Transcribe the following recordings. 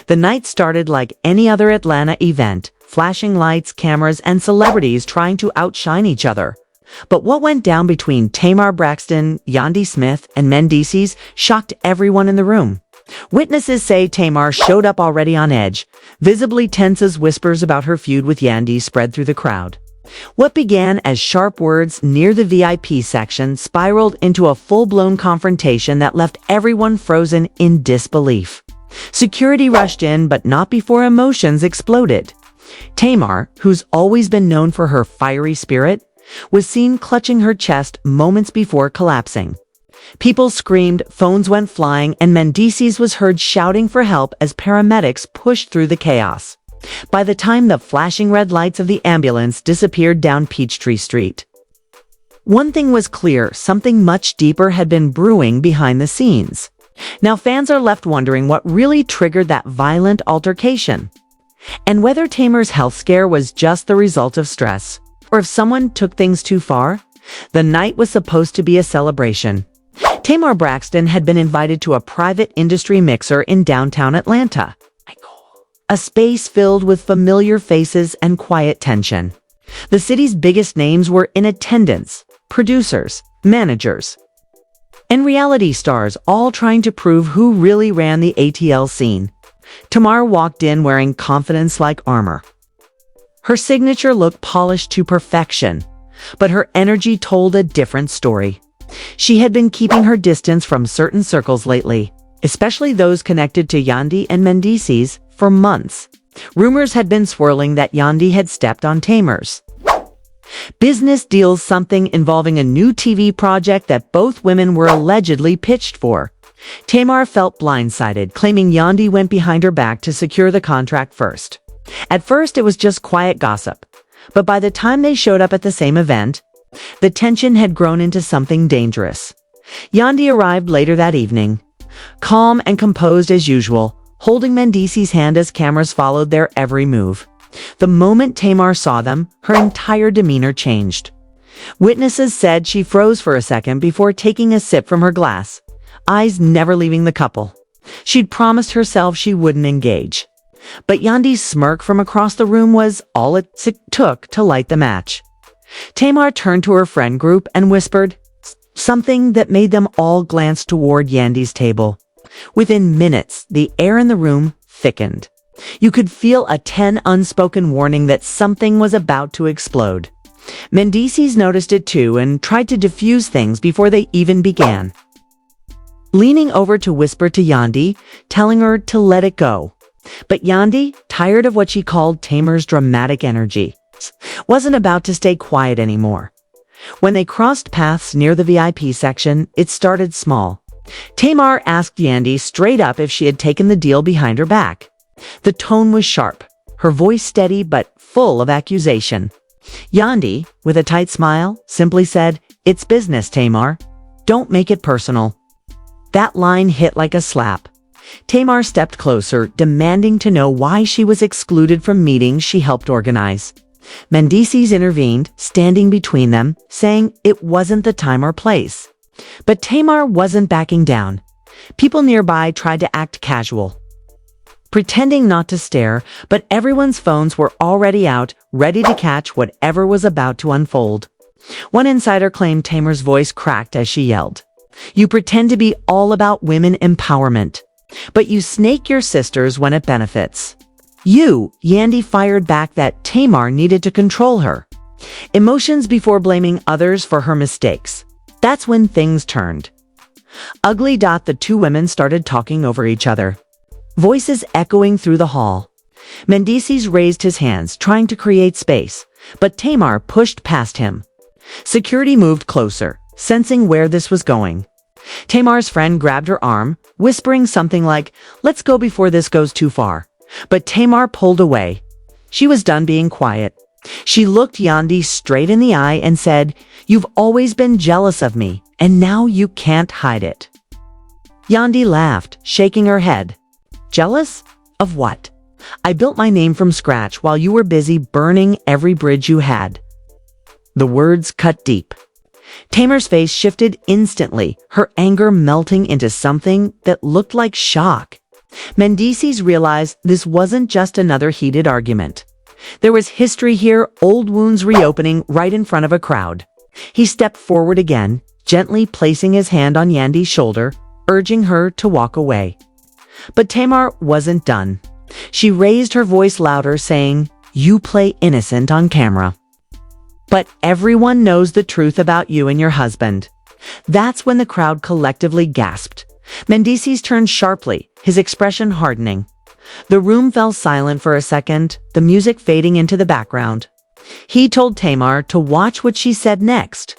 The night started like any other Atlanta event, flashing lights, cameras, and celebrities trying to outshine each other. But what went down between Tamar Braxton, Yandy Mendeecees shocked everyone in the room. Witnesses say Tamar showed up already on edge, visibly tense as whispers about her feud with Yandy spread through the crowd. What began as sharp words near the VIP section spiraled into a full-blown confrontation that left everyone frozen in disbelief. Security rushed in, but not before emotions exploded. Tamar, who's always been known for her fiery spirit, was seen clutching her chest moments before collapsing. People screamed, phones went flying, and Mendeecees was heard shouting for help as paramedics pushed through the chaos. By the time the flashing red lights of the ambulance disappeared down Peachtree Street. One thing was clear, something much deeper had been brewing behind the scenes. Now fans are left wondering what really triggered that violent altercation, and whether Tamar's health scare was just the result of stress, or if someone took things too far. The night was supposed to be a celebration. Tamar Braxton had been invited to a private industry mixer in downtown Atlanta, a space filled with familiar faces and quiet tension. The city's biggest names were in attendance: producers, managers, and reality stars, all trying to prove who really ran the ATL scene. Tamar walked in wearing confidence like armor. Her signature look polished to perfection, but her energy told a different story. She had been keeping her distance from certain circles lately, especially those connected to Yandy and Mendeecees, for months. Rumors had been swirling that Yandy had stepped on Tamar's business deals, something involving a new TV project that both women were allegedly pitched for. Tamar felt blindsided, claiming Yandy went behind her back to secure the contract first. At first, it was just quiet gossip, but by the time they showed up at the same event, the tension had grown into something dangerous. Yandy arrived later that evening, calm and composed as usual, holding Mendeecees' hand as cameras followed their every move. The moment Tamar saw them, her entire demeanor changed. Witnesses said she froze for a second before taking a sip from her glass, eyes never leaving the couple. She'd promised herself she wouldn't engage. But Yandy's smirk from across the room was all it took to light the match. Tamar turned to her friend group and whispered something that made them all glance toward Yandy's table. Within minutes, the air in the room thickened. You could feel a unspoken warning that something was about to explode. Mendeecees noticed it too and tried to diffuse things before they even began, leaning over to whisper to Yandy, telling her to let it go. But Yandy, tired of what she called Tamar's dramatic energy, wasn't about to stay quiet anymore. When they crossed paths near the VIP section, it started small. Tamar asked Yandy straight up if she had taken the deal behind her back. The tone was sharp, her voice steady but full of accusation. Yandy, with a tight smile, simply said, "It's business, Tamar. Don't make it personal." That line hit like a slap. Tamar stepped closer, demanding to know why she was excluded from meetings she helped organize. Mendeecees intervened, standing between them, saying it wasn't the time or place. But Tamar wasn't backing down. People nearby tried to act casual, pretending not to stare, but everyone's phones were already out, ready to catch whatever was about to unfold. One insider claimed Tamar's voice cracked as she yelled, "You pretend to be all about women empowerment, but you snake your sisters when it benefits." Yandy fired back that Tamar needed to control her emotions before blaming others for her mistakes. That's when things turned ugly. The two women started talking over each other, voices echoing through the hall. Mendeecees raised his hands, trying to create space, but Tamar pushed past him. Security moved closer, sensing where this was going. Tamar's friend grabbed her arm, whispering something like, "Let's go before this goes too far." But Tamar pulled away. She was done being quiet. She looked Yandy straight in the eye and said, "You've always been jealous of me, and now you can't hide it." Yandy laughed, shaking her head. "Jealous? Of what? I built my name from scratch while you were busy burning every bridge you had." The words cut deep. Tamar's face shifted instantly, her anger melting into something that looked like shock. Mendeecees realized this wasn't just another heated argument. There was history here, old wounds reopening right in front of a crowd. He stepped forward again, gently placing his hand on Yandy's shoulder, urging her to walk away. But Tamar wasn't done. She raised her voice louder, saying, "You play innocent on camera. But everyone knows the truth about you and your husband." That's when the crowd collectively gasped. Mendeecees turned sharply, his expression hardening. The room fell silent for a second, the music fading into the background. He told Tamar to watch what she said next.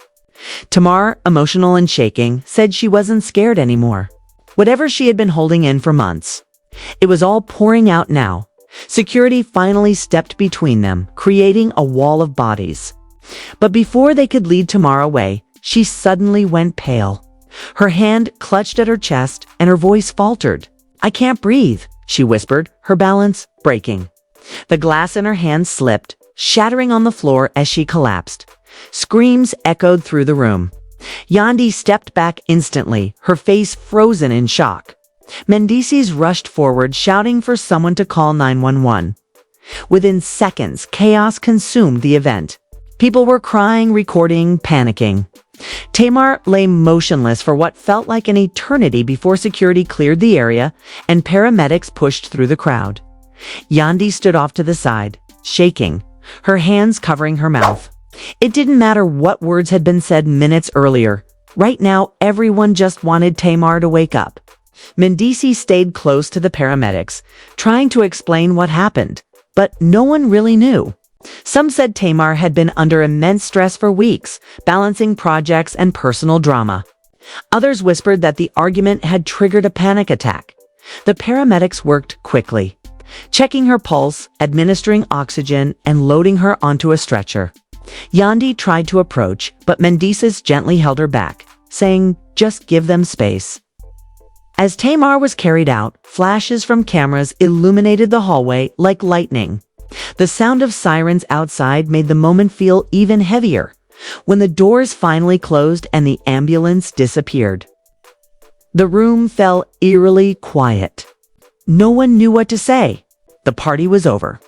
Tamar, emotional and shaking, said she wasn't scared anymore. Whatever she had been holding in for months. It was all pouring out now. Security finally stepped between them, creating a wall of bodies. But before they could lead Tamar away, she suddenly went pale. Her hand clutched at her chest and her voice faltered. "I can't breathe," she whispered, her balance breaking. The glass in her hand slipped, shattering on the floor as she collapsed. Screams echoed through the room. Yandy stepped back instantly, her face frozen in shock. Mendeecees rushed forward, shouting for someone to call 911. Within seconds, chaos consumed the event. People were crying, recording, panicking. Tamar lay motionless for what felt like an eternity before security cleared the area and paramedics pushed through the crowd. Yandy stood off to the side, shaking, her hands covering her mouth. It didn't matter what words had been said minutes earlier. Right now, everyone just wanted Tamar to wake up. Mendeecees stayed close to the paramedics, trying to explain what happened, but no one really knew. Some said Tamar had been under immense stress for weeks, balancing projects and personal drama. Others whispered that the argument had triggered a panic attack. The paramedics worked quickly, checking her pulse, administering oxygen, and loading her onto a stretcher. Yandy tried to approach, but Mendeecees gently held her back, saying, "Just give them space." As Tamar was carried out, flashes from cameras illuminated the hallway like lightning. The sound of sirens outside made the moment feel even heavier when the doors finally closed and the ambulance disappeared. The room fell eerily quiet. No one knew what to say. The party was over.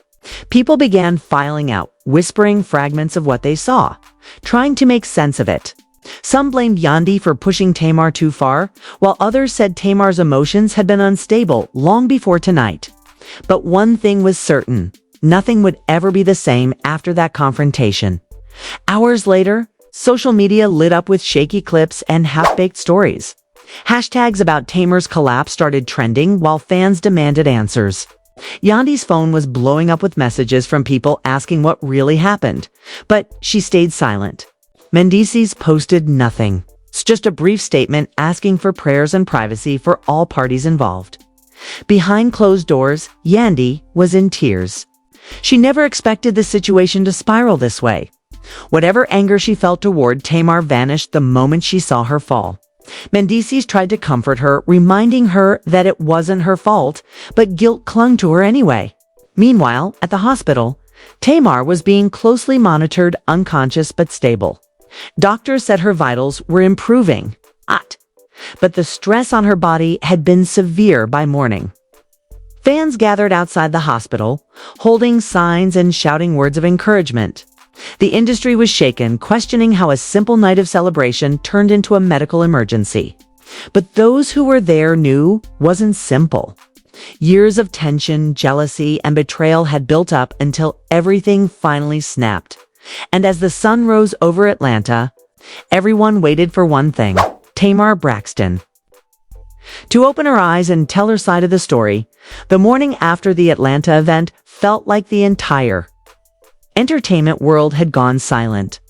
People began filing out, whispering fragments of what they saw, trying to make sense of it. Some blamed Yandy for pushing Tamar too far, while others said Tamar's emotions had been unstable long before tonight. But one thing was certain. Nothing would ever be the same after that confrontation. Hours later, social media lit up with shaky clips and half-baked stories. Hashtags about Tamar's collapse started trending while fans demanded answers. Yandy's phone was blowing up with messages from people asking what really happened, but she stayed silent. Mendeecees posted nothing. It's just a brief statement asking for prayers and privacy for all parties involved. Behind closed doors, Yandy was in tears. She never expected the situation to spiral this way. Whatever anger she felt toward Tamar vanished the moment she saw her fall. Mendeecees tried to comfort her, reminding her that it wasn't her fault, but guilt clung to her anyway. Meanwhile, at the hospital, Tamar was being closely monitored, unconscious but stable. Doctors said her vitals were improving, but the stress on her body had been severe by morning. Fans gathered outside the hospital, holding signs and shouting words of encouragement. The industry was shaken, questioning how a simple night of celebration turned into a medical emergency. But those who were there knew wasn't simple. Years of tension, jealousy, and betrayal had built up until everything finally snapped. And as the sun rose over Atlanta, everyone waited for one thing: Tamar Braxton. To open her eyes and tell her side of the story, the morning after the Atlanta event felt like the entire entertainment world had gone silent.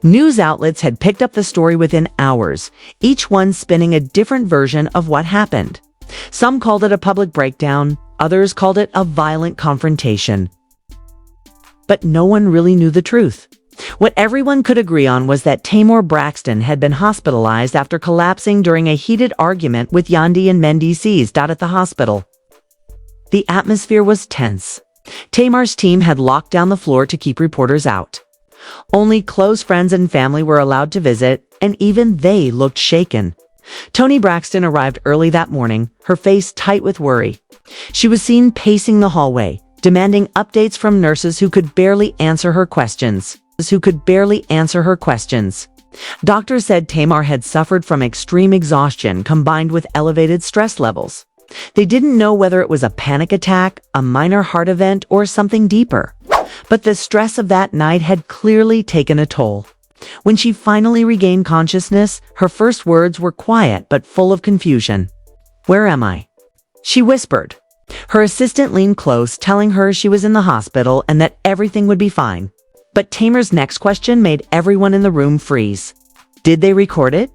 News outlets had picked up the story within hours, each one spinning a different version of what happened. Some called it a public breakdown, others called it a violent confrontation. But no one really knew the truth. What everyone could agree on was that Tamar Braxton had been hospitalized after collapsing during a heated argument with Yandy and Mendeecees at the hospital. The atmosphere was tense. Tamar's team had locked down the floor to keep reporters out. Only close friends and family were allowed to visit, and even they looked shaken. Toni Braxton arrived early that morning, her face tight with worry. She was seen pacing the hallway, demanding updates from nurses who could barely answer her questions. Doctors said Tamar had suffered from extreme exhaustion combined with elevated stress levels. They didn't know whether it was a panic attack, a minor heart event, or something deeper. But the stress of that night had clearly taken a toll. When she finally regained consciousness, her first words were quiet but full of confusion. "Where am I?" she whispered. Her assistant leaned close, telling her she was in the hospital and that everything would be fine. But Tamar's next question made everyone in the room freeze. Did they record it?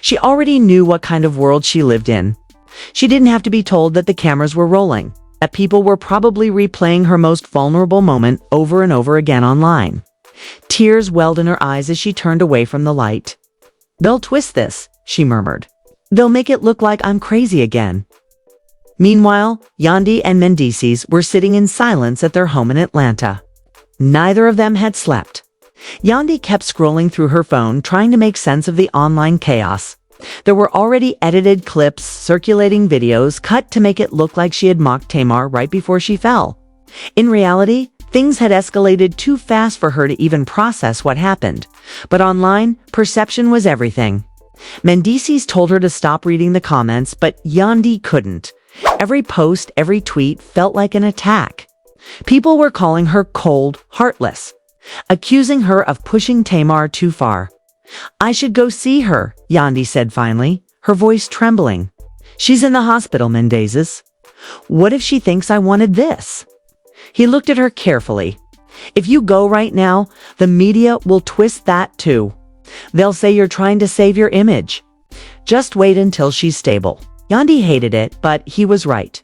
She already knew what kind of world she lived in. She didn't have to be told that the cameras were rolling, that people were probably replaying her most vulnerable moment over and over again online. Tears welled in her eyes as she turned away from the light. "They'll twist this," she murmured. "They'll make it look like I'm crazy again." Meanwhile, Yandy and Mendeecees were sitting in silence at their home in Atlanta. Neither of them had slept. Yandy kept scrolling through her phone, trying to make sense of the online chaos. There were already edited clips, circulating videos, cut to make it look like she had mocked Tamar right before she fell. In reality, things had escalated too fast for her to even process what happened. But online, perception was everything. Mendeecees told her to stop reading the comments, but Yandy couldn't. Every post, every tweet felt like an attack. People were calling her cold, heartless, accusing her of pushing Tamar too far. "I should go see her," Yandy said finally, her voice trembling. "She's in the hospital, Mendeecees. What if she thinks I wanted this?" He looked at her carefully. "If you go right now, the media will twist that too. They'll say you're trying to save your image. Just wait until she's stable." Yandy hated it, but he was right.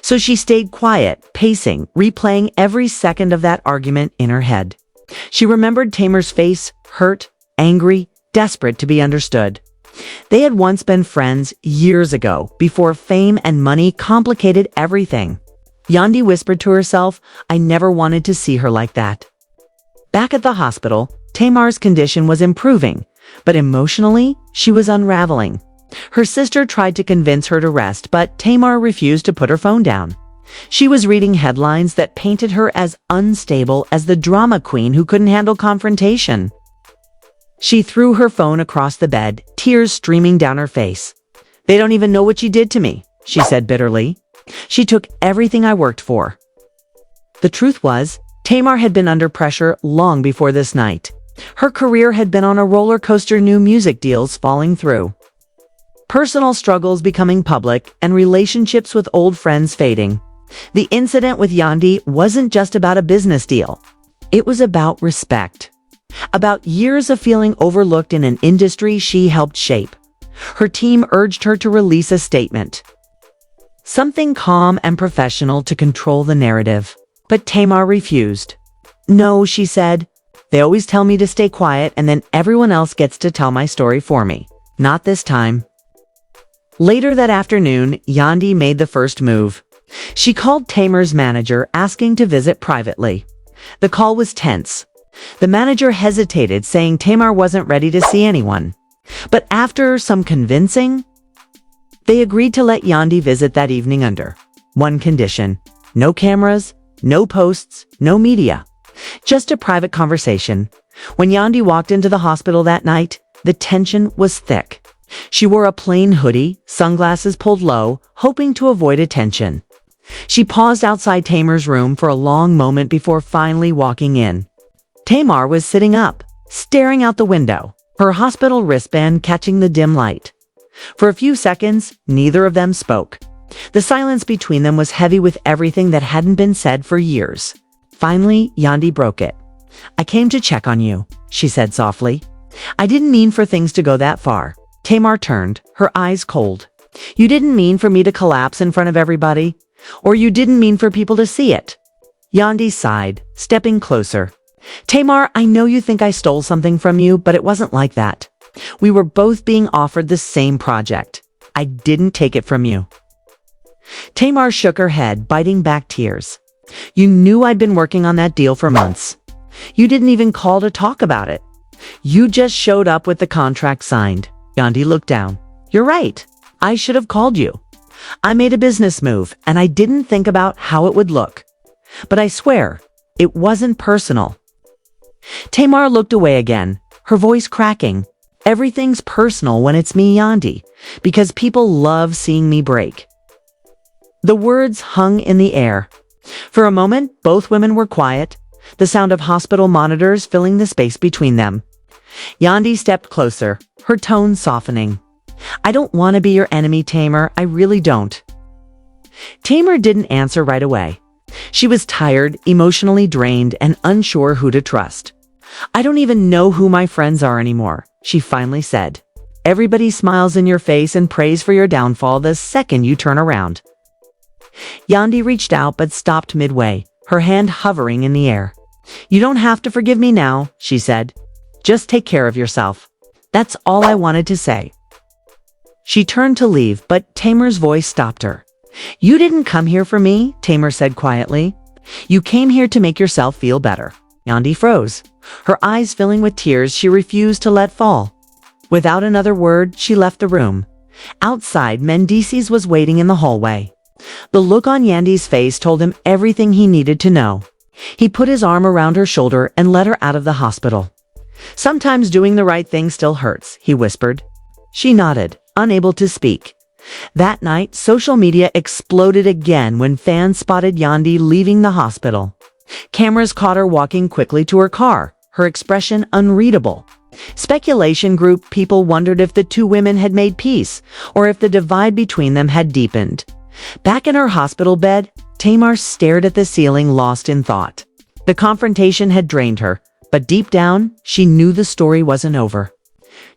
So she stayed quiet, pacing, replaying every second of that argument in her head. She remembered Tamar's face, hurt, angry, desperate to be understood. They had once been friends years ago, before fame and money complicated everything. Yandy whispered to herself, "I never wanted to see her like that." Back at the hospital, Tamar's condition was improving, but emotionally, she was unraveling. Her sister tried to convince her to rest, but Tamar refused to put her phone down. She was reading headlines that painted her as unstable as the drama queen who couldn't handle confrontation. She threw her phone across the bed, tears streaming down her face. "They don't even know what you did to me," she said bitterly. "She took everything I worked for." The truth was, Tamar had been under pressure long before this night. Her career had been on a roller coaster, new music deals falling through, personal struggles becoming public, and relationships with old friends fading. The incident with Yandy wasn't just about a business deal. It was about respect. About years of feeling overlooked in an industry she helped shape. Her team urged her to release a statement. Something calm and professional to control the narrative. But Tamar refused. "No," she said. "They always tell me to stay quiet and then everyone else gets to tell my story for me. Not this time." Later that afternoon, Yandy made the first move. She called Tamar's manager, asking to visit privately. The call was tense. The manager hesitated, saying Tamar wasn't ready to see anyone. But after some convincing, they agreed to let Yandy visit that evening under one condition: no cameras, no posts, no media. Just a private conversation. When Yandy walked into the hospital that night, the tension was thick. She wore a plain hoodie, sunglasses pulled low, hoping to avoid attention. She paused outside Tamar's room for a long moment before finally walking in. Tamar was sitting up, staring out the window, her hospital wristband catching the dim light. For a few seconds, neither of them spoke. The silence between them was heavy with everything that hadn't been said for years. Finally, Yandy broke it. "I came to check on you," she said softly. "I didn't mean for things to go that far." Tamar turned, her eyes cold. "You didn't mean for me to collapse in front of everybody? Or you didn't mean for people to see it?" Yandy sighed, stepping closer. "Tamar, I know you think I stole something from you, but it wasn't like that. We were both being offered the same project. I didn't take it from you." Tamar shook her head, biting back tears. "You knew I'd been working on that deal for months. You didn't even call to talk about it. You just showed up with the contract signed." Yandy looked down. You're right. I should have called you. I made a business move, and I didn't think about how it would look. But I swear, it wasn't personal. Tamar looked away again, her voice cracking. Everything's personal when it's me, Yandy, because people love seeing me break. The words hung in the air. For a moment, both women were quiet, the sound of hospital monitors filling the space between them. Yandy stepped closer, her tone softening. I don't want to be your enemy, Tamar. I really don't. Tamar didn't answer right away. She was tired, emotionally drained, and unsure who to trust. I don't even know who my friends are anymore, she finally said. Everybody smiles in your face and prays for your downfall the second you turn around. Yandy reached out but stopped midway, her hand hovering in the air. You don't have to forgive me now, she said. Just take care of yourself. That's all I wanted to say. She turned to leave, but Tamar's voice stopped her. You didn't come here for me, Tamar said quietly. You came here to make yourself feel better. Yandy froze, her eyes filling with tears she refused to let fall. Without another word, she left the room. Outside, Mendeecees was waiting in the hallway. The look on Yandy's face told him everything he needed to know. He put his arm around her shoulder and led her out of the hospital. Sometimes doing the right thing still hurts, he whispered. She nodded, unable to speak. That night, social media exploded again when fans spotted Yandy leaving the hospital. Cameras caught her walking quickly to her car, her expression unreadable. Speculation grew. People wondered if the two women had made peace, or if the divide between them had deepened. Back in her hospital bed, Tamar stared at the ceiling, lost in thought. The confrontation had drained her, but deep down, she knew the story wasn't over.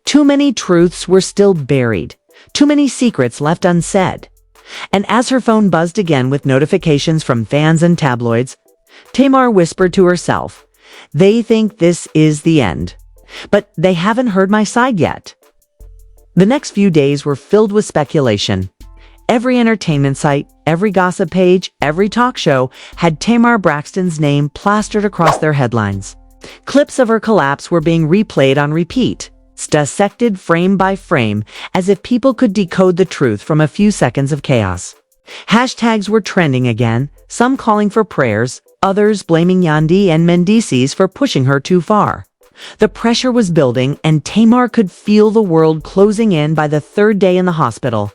Too many truths were still buried, too many secrets left unsaid. And as her phone buzzed again with notifications from fans and tabloids, Tamar whispered to herself, they think this is the end. But they haven't heard my side yet. The next few days were filled with speculation. Every entertainment site, every gossip page, every talk show had Tamar Braxton's name plastered across their headlines. Clips of her collapse were being replayed on repeat, dissected frame by frame, as if people could decode the truth from a few seconds of chaos. Hashtags were trending again, some calling for prayers, others blaming Yandy and Mendeecees for pushing her too far. The pressure was building, and Tamar could feel the world closing in by the third day in the hospital.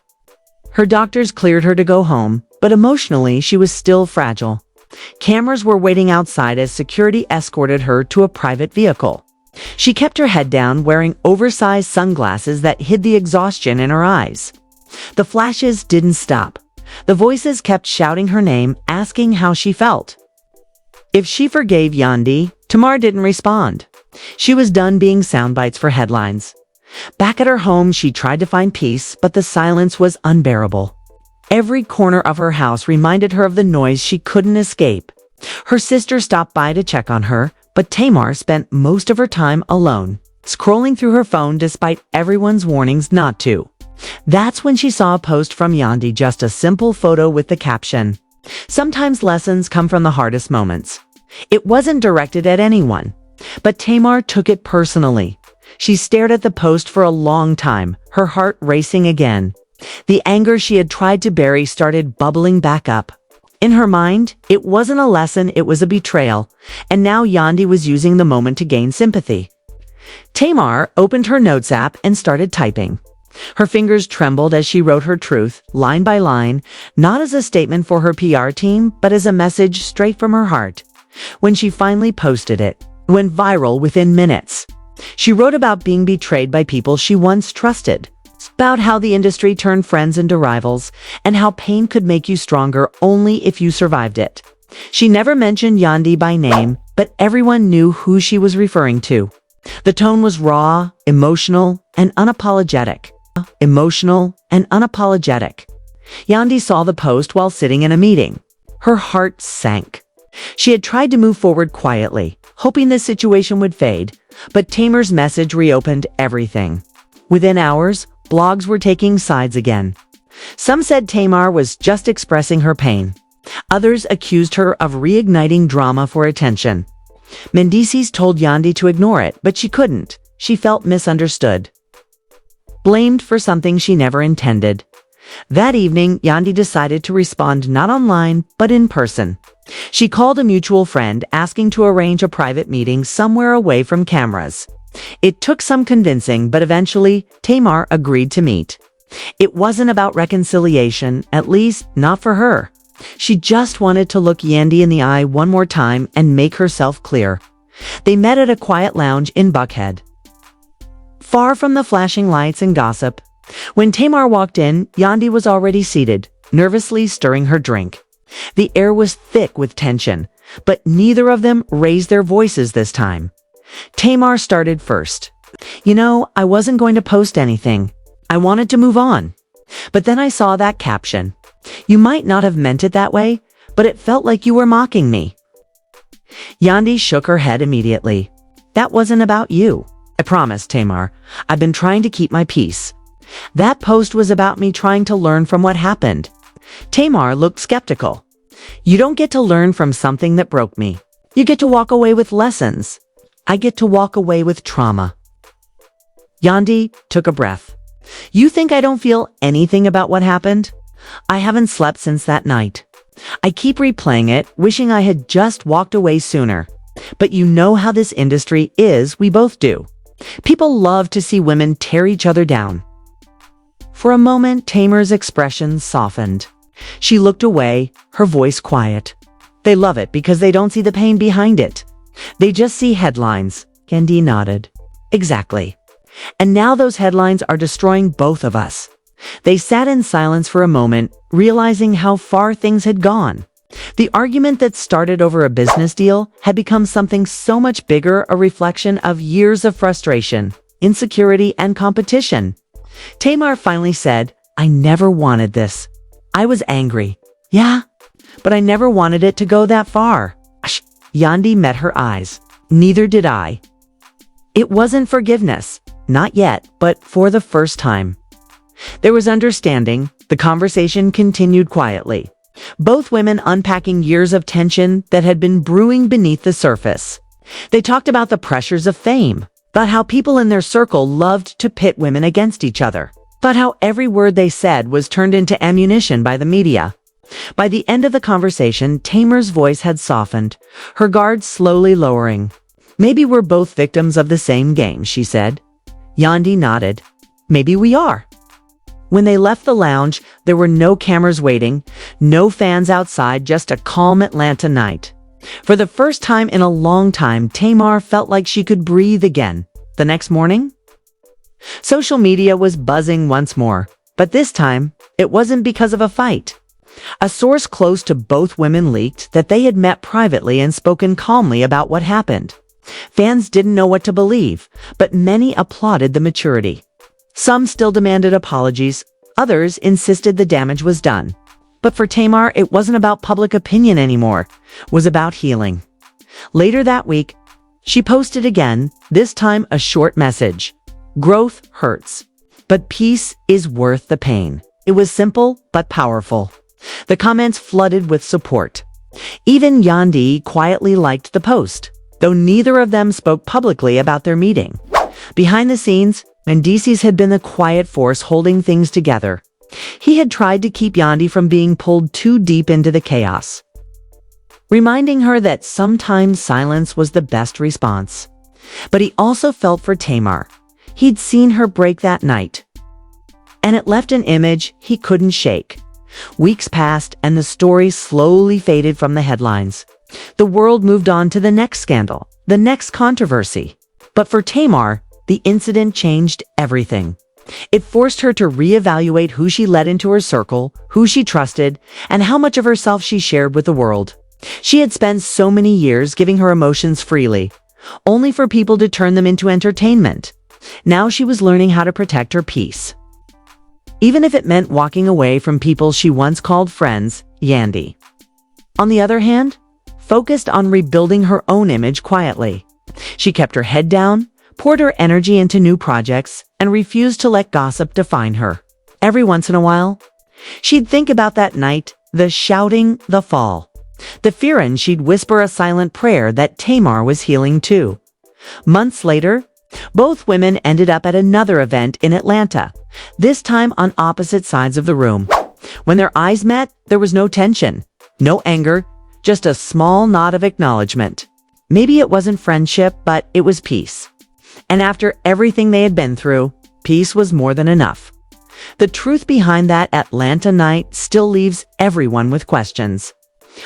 Her doctors cleared her to go home, but emotionally she was still fragile. Cameras were waiting outside as security escorted her to a private vehicle. She kept her head down, wearing oversized sunglasses that hid the exhaustion in her eyes. The flashes didn't stop. The voices kept shouting her name, asking how she felt. If she forgave Yandy, Tamar didn't respond. She was done being soundbites for headlines. Back at her home, she tried to find peace, but the silence was unbearable. Every corner of her house reminded her of the noise she couldn't escape. Her sister stopped by to check on her, but Tamar spent most of her time alone, scrolling through her phone despite everyone's warnings not to. That's when she saw a post from Yandy, just a simple photo with the caption, "Sometimes lessons come from the hardest moments." It wasn't directed at anyone, but Tamar took it personally. She stared at the post for a long time, her heart racing again. The anger she had tried to bury started bubbling back up. In her mind, it wasn't a lesson, it was a betrayal, and now Yandy was using the moment to gain sympathy. Tamar opened her notes app and started typing. Her fingers trembled as she wrote her truth, line by line, not as a statement for her PR team, but as a message straight from her heart. When she finally posted it, it went viral within minutes. She wrote about being betrayed by people she once trusted, about how the industry turned friends into rivals, and how pain could make you stronger only if you survived it. She never mentioned Yandy by name, but everyone knew who she was referring to. The tone was raw, emotional, and unapologetic. Yandy saw the post while sitting in a meeting. Her heart sank. She had tried to move forward quietly, hoping this situation would fade, but Tamar's message reopened everything. Within hours, blogs were taking sides again. Some said Tamar was just expressing her pain. Others accused her of reigniting drama for attention. Mendeecees told Yandy to ignore it, but she couldn't. She felt misunderstood. blamed for something she never intended. That evening, Yandy decided to respond not online, but in person. She called a mutual friend asking to arrange a private meeting somewhere away from cameras. It took some convincing, but eventually, Tamar agreed to meet. It wasn't about reconciliation, at least not for her. She just wanted to look Yandy in the eye one more time and make herself clear. They met at a quiet lounge in Buckhead, far from the flashing lights and gossip. When Tamar walked in, Yandy was already seated, nervously stirring her drink. The air was thick with tension, but neither of them raised their voices this time. Tamar started first. "You know, I wasn't going to post anything. I wanted to move on. But then I saw that caption. You might not have meant it that way, but it felt like you were mocking me." Yandy shook her head immediately. "That wasn't about you. I promise, Tamar. I've been trying to keep my peace. That post was about me trying to learn from what happened." Tamar looked skeptical. "You don't get to learn from something that broke me. You get to walk away with lessons. I get to walk away with trauma." Yandy took a breath. "You think I don't feel anything about what happened? I haven't slept since that night. I keep replaying it, wishing I had just walked away sooner. But you know how this industry is, we both do. People love to see women tear each other down." For a moment, Tamar's expression softened. She looked away, her voice quiet. "They love it because they don't see the pain behind it. They just see headlines." Yandy nodded. "Exactly. And now those headlines are destroying both of us." They sat in silence for a moment, realizing how far things had gone. The argument that started over a business deal had become something so much bigger, a reflection of years of frustration, insecurity, and competition. Tamar finally said, "I never wanted this. I was angry. Yeah, but I never wanted it to go that far." Yandy met her eyes. "Neither did I." It wasn't forgiveness. Not yet, but for the first time. There was understanding. The conversation continued quietly. Both women unpacking years of tension that had been brewing beneath the surface. They talked about the pressures of fame, about how people in their circle loved to pit women against each other, about how every word they said was turned into ammunition by the media. By the end of the conversation, Tamar's voice had softened, her guard slowly lowering. "Maybe we're both victims of the same game," she said. Yandy nodded. "Maybe we are." When they left the lounge, there were no cameras waiting, no fans outside, just a calm Atlanta night. For the first time in a long time, Tamar felt like she could breathe again. The next morning, social media was buzzing once more, but this time, it wasn't because of a fight. A source close to both women leaked that they had met privately and spoken calmly about what happened. Fans didn't know what to believe, but many applauded the maturity. Some still demanded apologies, others insisted the damage was done. But for Tamar, it wasn't about public opinion anymore, it was about healing. Later that week, she posted again, this time a short message. "Growth hurts, but peace is worth the pain." It was simple, but powerful. The comments flooded with support. Even Yandy quietly liked the post, though neither of them spoke publicly about their meeting. Behind the scenes, Mendeecees had been the quiet force holding things together. He had tried to keep Yandy from being pulled too deep into the chaos, reminding her that sometimes silence was the best response. But he also felt for Tamar. He'd seen her break that night, and it left an image he couldn't shake. Weeks passed, and the story slowly faded from the headlines. The world moved on to the next scandal, the next controversy. But for Tamar, the incident changed everything. It forced her to reevaluate who she let into her circle, who she trusted, and how much of herself she shared with the world. She had spent so many years giving her emotions freely, only for people to turn them into entertainment. Now she was learning how to protect her peace, even if it meant walking away from people she once called friends. Yandy, on the other hand, focused on rebuilding her own image quietly. She kept her head down, poured her energy into new projects, and refused to let gossip define her. Every once in a while, she'd think about that night, the shouting, the fall, the fear, and she'd whisper a silent prayer that Tamar was healing too. Months later, Both women ended up at another event in Atlanta, this time on opposite sides of the room. When their eyes met, there was no tension, no anger, just a small nod of acknowledgement. Maybe it wasn't friendship, but it was peace. And after everything they had been through, peace was more than enough. The truth behind that Atlanta night still leaves everyone with questions.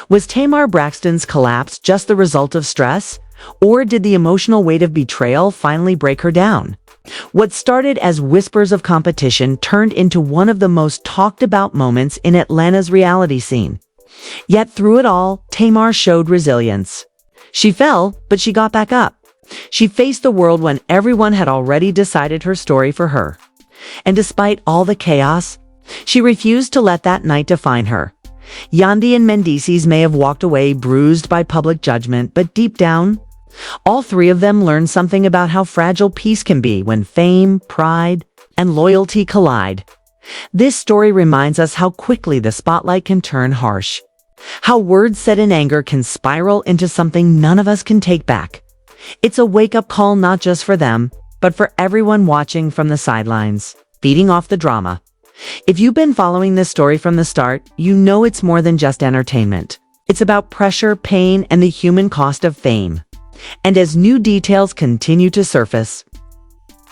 Was Tamar Braxton's collapse just the result of stress? Or did the emotional weight of betrayal finally break her down? What started as whispers of competition turned into one of the most talked about moments in Atlanta's reality scene. Yet through it all, Tamar showed resilience. She fell, but she got back up. She faced the world when everyone had already decided her story for her. And despite all the chaos, she refused to let that night define her. Yandy and Mendeecees may have walked away bruised by public judgment, but deep down, all three of them learned something about how fragile peace can be when fame, pride, and loyalty collide. This story reminds us how quickly the spotlight can turn harsh, how words said in anger can spiral into something none of us can take back. It's a wake-up call not just for them, but for everyone watching from the sidelines, feeding off the drama. If you've been following this story from the start, you know it's more than just entertainment. It's about pressure, pain, and the human cost of fame. And as new details continue to surface,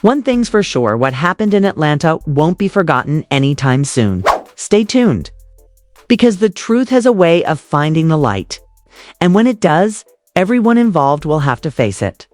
one thing's for sure, what happened in Atlanta won't be forgotten anytime soon. Stay tuned, because the truth has a way of finding the light. And when it does, everyone involved will have to face it.